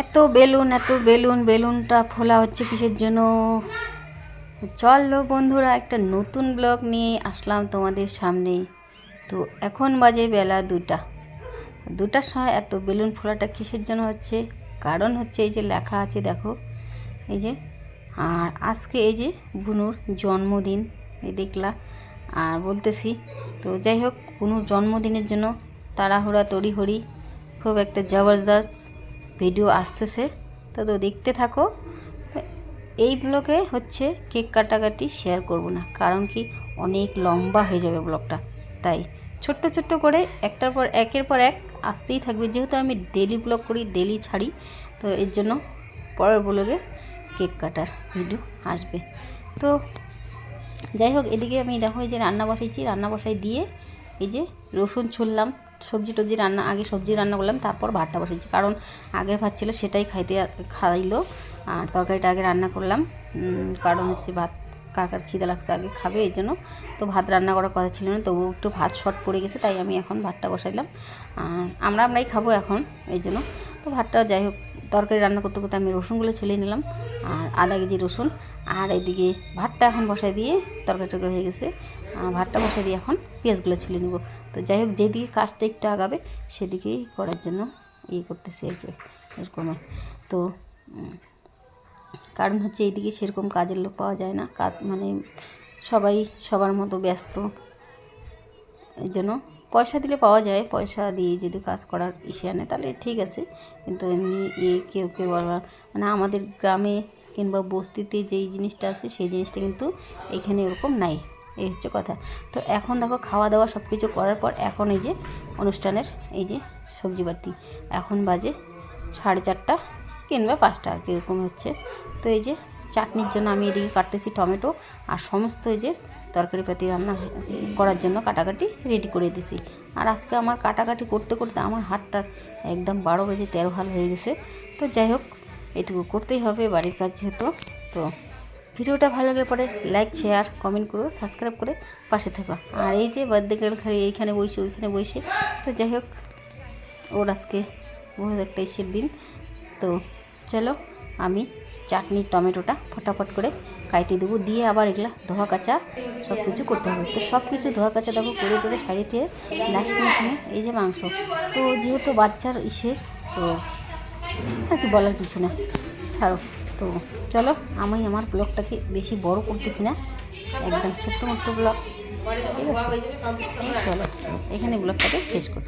এত বেলুন, বেলুনটা ফোলা হচ্ছে কিসের জন্য? চলো বন্ধুরা, একটা নতুন ব্লগ নিয়ে আসলাম তোমাদের সামনে। তো এখন বাজে বেলা 2টার সময় এত বেলুন ফোলাটা কিসের জন্য হচ্ছে? কারণ হচ্ছে এই যে লেখা আছে দেখো, এই যে, আর আজকে এই যে বুনুর জন্মদিন, এই দেখলা, আর বলতেছি। তো যাই হোক, বুনুর জন্মদিনের জন্য তাড়াহুড়া তড়িহড়ি খুব একটা জবরদস্ত ভিডিও আসতেছে। তো দেখতে থাকো। তো এই ব্লগে হচ্ছে কেক কাটাকাটি শেয়ার করব না, কারণ কি অনেক লম্বা হয়ে যাবে ব্লগটা। তাই ছোট্ট ছোট্ট করে একটার পর একের পর এক আসতেই থাকবে, যেহেতু আমি ডেলি ব্লগ করি, ডেলি ছাড়ি। তো এর জন্য পরের ব্লগে কেক কাটার ভিডিও আসবে। তো যাই হোক, এদিকে আমি দেখো এই যে রান্না বসাইছি, রান্না বসাই দিয়ে এই যে রসুন ছুললাম, সবজি টবজি রান্না, আগে সবজি রান্না করলাম, তারপর ভাতটা বসাইছি, কারণ আগের ভাত ছিল সেটাই খাইলো, আর তরকারিটা আগে রান্না করলাম, কারণ হচ্ছে ভাত কাকার খিদে লাগছে, আগে খাবে এই জন্য। তো ভাত রান্না করার কথা ছিল না, তবুও একটু ভাত শর্ট পড়ে গেছে, তাই আমি এখন ভাতটা বসাইলাম। আমরাই খাবো এখন এই জন্য। তো ভাতটা যাই হোক, তরকারি রান্না করতে করতে আমি রসুনগুলো ছুলে নিলাম, আর আধা কেজি রসুন। আর এদিকে ভাতটা এখন বসাই দিয়ে, তরকারি টরকারি হয়ে গেছে, ভাতটা বসাই দিয়ে এখন পেঁয়াজগুলো ছুলে নেব। তো যাই হোক, যেদিকে কাজটা একটু আগাবে সেদিকেই করার জন্য করতেছি আর কি, এরকম। তো কারণ হচ্ছে এইদিকে সেরকম কাজের লোক পাওয়া যায় না, কাজ মানে সবাই সবার মতো ব্যস্ত, এই জন্য পয়সা দিলে পাওয়া যায়, পয়সা দিয়ে যদি কাজ করার ইসে আনে তাহলে ঠিক আছে। কিন্তু এমনি কেউ বলার মানে আমাদের গ্রামে কিংবা বস্তিতে যেই জিনিসটা আছে সেই জিনিসটা কিন্তু এখানে এরকম নাই, এই হচ্ছে কথা। তো এখন দেখো, খাওয়া দাওয়া সব কিছু করার পর এখন এই যে অনুষ্ঠানের এই যে সবজি বাটি, এখন বাজে 4:30 কিংবা 5টা আর কি এরকম হচ্ছে। তো এই যে চাটনির জন্য আমি এদিকে কাটতেছি টমেটো, আর সমস্ত এই যে তরকারি পাতি রান্না করার জন্য কাটাকাটি রেডি করে দিছি। আর আজকে আমার কাটাকাটি করতে করতে আমার হাতটা একদম 12 বেজে 13 হাল হয়ে গেছে। তো যাই হোক, এটুকু করতেই হবে, বাড়ির কাজ যেহেতু। তো ভিডিওটা ভালো লাগলে পরে লাইক শেয়ার কমেন্ট করো, সাবস্ক্রাইব করে পাশে থাকো। আর এই যে বার্থডে গার্ল খালি এইখানে বসে ওইখানে বসে, তো যাই হোক, ওর আজকে বহুত একটা ইসের দিন। তো চলো, আমি চাটনি টমেটোটা ফটাফট করে কাইটে দেবো, দিয়ে আবার এগুলা ধোয়া কাচা সব কিছু করতে হবে। তো সব কিছু ধোয়া কাচা দেখো করে টোরে সাইডে টেয়ে লাস্ট ফিনিশিংয়ে এই যে মাংস। তো যেহেতু বাচ্চার ইসে, তো আর কি বলার কিছু না, ছাড়ো। তো চলো, আমি আমার ব্লগটাকে বেশি বড় করতেছি না, একদম ছোট্ট মোট্ট ব্লগ, ঠিক আছে? চলো এখানে ব্লগটাকে শেষ করো।